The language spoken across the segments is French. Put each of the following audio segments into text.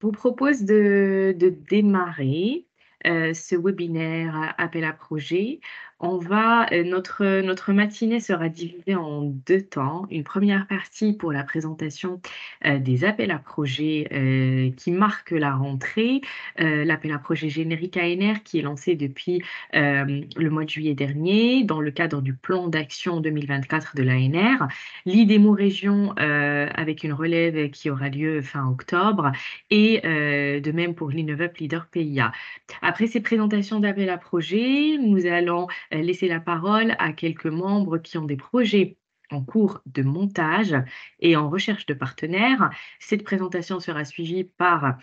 vous propose de démarrer ce webinaire appel à projet. Notre matinée sera divisée en deux temps. Une première partie pour la présentation des appels à projets qui marquent la rentrée. L'appel à projet générique ANR qui est lancé depuis le mois de juillet dernier dans le cadre du plan d'action 2024 de l'ANR. L'IDEMO Région avec une relève qui aura lieu fin octobre et de même pour l'InnovUp Leader PIA. Après ces présentations d'appel à projet, nous allons laisser la parole à quelques membres qui ont des projets en cours de montage et en recherche de partenaires. Cette présentation sera suivie par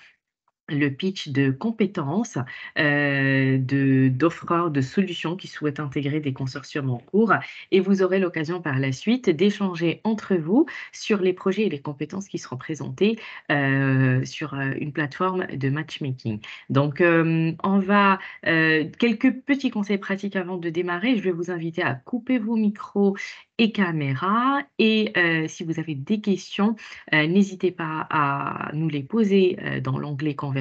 le pitch de compétences d'offreurs de solutions qui souhaitent intégrer des consortiums en cours et vous aurez l'occasion par la suite d'échanger entre vous sur les projets et les compétences qui seront présentés sur une plateforme de matchmaking. Donc, quelques petits conseils pratiques avant de démarrer. Je vais vous inviter à couper vos micros et caméras et si vous avez des questions, n'hésitez pas à nous les poser dans l'onglet conversation.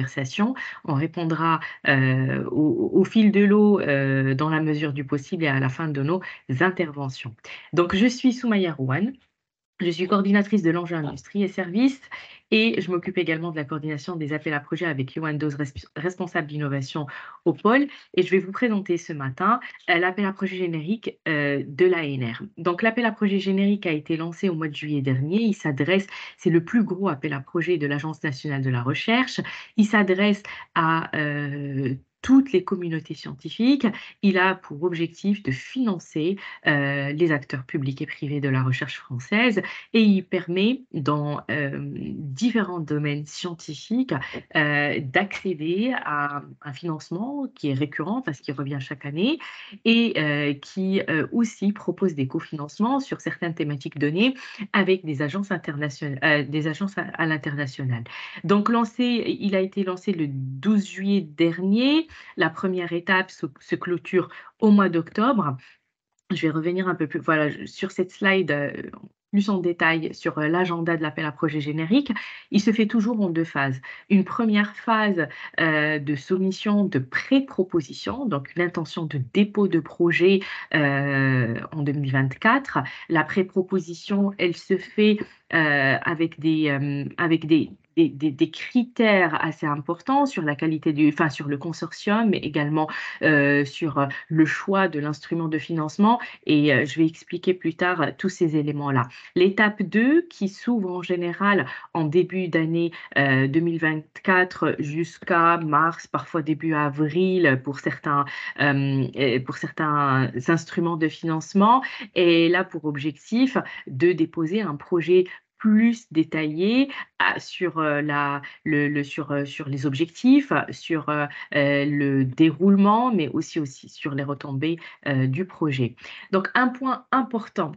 On répondra au fil de l'eau dans la mesure du possible et à la fin de nos interventions. Donc, je suis Soumaya Rouane. Je suis coordinatrice de l'enjeu industrie et services et je m'occupe également de la coordination des appels à projets avec Johan Doz, responsable d'innovation au pôle. Et je vais vous présenter ce matin l'appel à projet générique de l'ANR. Donc, l'appel à projet générique a été lancé au mois de juillet dernier. C'est le plus gros appel à projet de l'Agence nationale de la recherche. Il s'adresse à toutes les communautés scientifiques. Il a pour objectif de financer les acteurs publics et privés de la recherche française et il permet dans différents domaines scientifiques d'accéder à un financement qui est récurrent parce qu'il revient chaque année et qui aussi propose des cofinancements sur certaines thématiques données avec des agences internationales, des agences à l'international. Donc il a été lancé le 12 juillet dernier. La première étape se clôture au mois d'octobre. Je vais revenir un peu plus voilà, sur cette slide, plus en détail sur l'agenda de l'appel à projet générique. Il se fait toujours en deux phases. Une première phase de soumission de pré-proposition, donc une intention de dépôt de projet en 2024. La pré-proposition, elle se fait avec des critères assez importants sur la qualité sur le consortium, mais également sur le choix de l'instrument de financement et je vais expliquer plus tard tous ces éléments-là. L'étape 2 qui s'ouvre en général en début d'année 2024 jusqu'à mars, parfois début avril pour certains instruments de financement est là pour objectif de déposer un projet plus détaillé sur sur les objectifs, sur le déroulement, mais aussi sur les retombées du projet. Donc un point important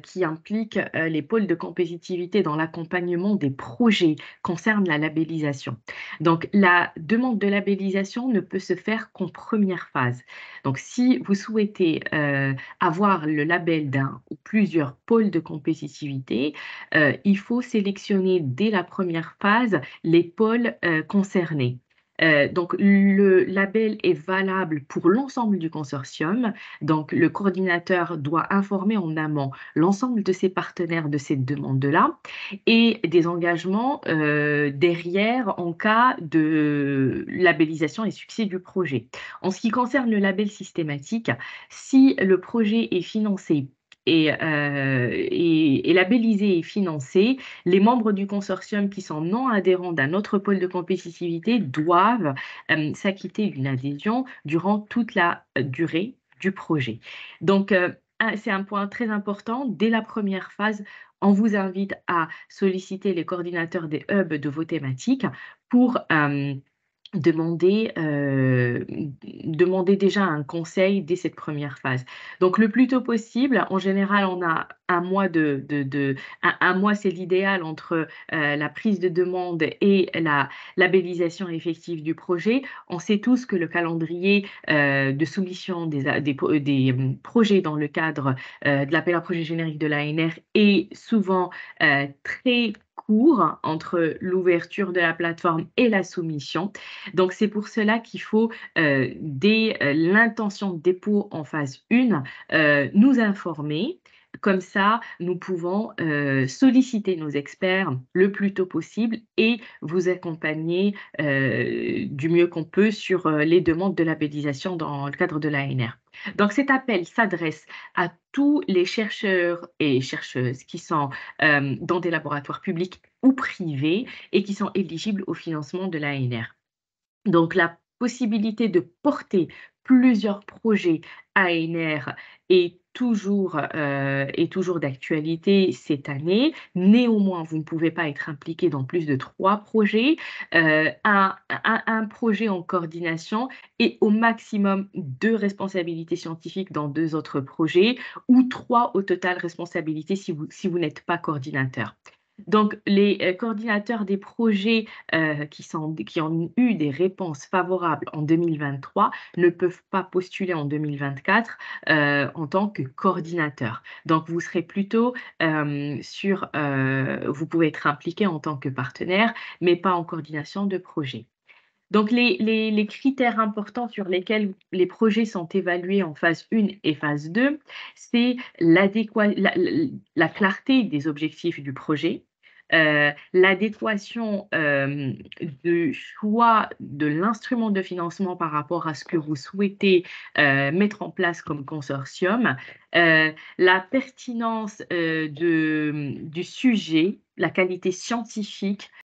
qui implique les pôles de compétitivité dans l'accompagnement des projets concerne la labellisation. Donc la demande de labellisation ne peut se faire qu'en première phase. Donc si vous souhaitez avoir le label d'un ou plusieurs pôles de compétitivité, il faut sélectionner dès la première phase les pôles concernés. Donc le label est valable pour l'ensemble du consortium. Donc le coordinateur doit informer en amont l'ensemble de ses partenaires de cette demande-là et des engagements derrière en cas de labellisation et succès du projet. En ce qui concerne le label systématique, si le projet est financé et labellisé et financé, les membres du consortium qui sont non adhérents d'un autre pôle de compétitivité doivent s'acquitter d'une adhésion durant toute la durée du projet. Donc, c'est un point très important. Dès la première phase, on vous invite à solliciter les coordinateurs des hubs de vos thématiques pour demander déjà un conseil dès cette première phase. Donc le plus tôt possible, en général, on a un mois un mois, c'est l'idéal entre la prise de demande et la labellisation effective du projet. On sait tous que le calendrier de soumission des projets dans le cadre de l'appel à projet générique de l'ANR est souvent très court entre l'ouverture de la plateforme et la soumission. Donc c'est pour cela qu'il faut, dès, l'intention de dépôt en phase 1, nous informer. Comme ça, nous pouvons, solliciter nos experts le plus tôt possible et vous accompagner, du mieux qu'on peut sur, les demandes de labellisation dans le cadre de l'ANR. Donc cet appel s'adresse à tous les chercheurs et chercheuses qui sont, dans des laboratoires publics ou privés et qui sont éligibles au financement de l'ANR. Donc la possibilité de porter plusieurs projets ANR est toujours d'actualité cette année. Néanmoins, vous ne pouvez pas être impliqué dans plus de 3 projets, un projet en coordination et au maximum 2 responsabilités scientifiques dans 2 autres projets ou 3 au total responsabilités si vous n'êtes pas coordinateur. Donc les, coordinateurs des projets qui ont eu des réponses favorables en 2023 ne peuvent pas postuler en 2024 en tant que coordinateur. Donc vous serez plutôt vous pouvez être impliqué en tant que partenaire, mais pas en coordination de projet. Donc les critères importants sur lesquels les projets sont évalués en phase 1 et phase 2, c'est la clarté des objectifs du projet, l'adéquation, du choix de l'instrument de financement par rapport à ce que vous souhaitez, mettre en place comme consortium, la pertinence, du sujet, la qualité scientifique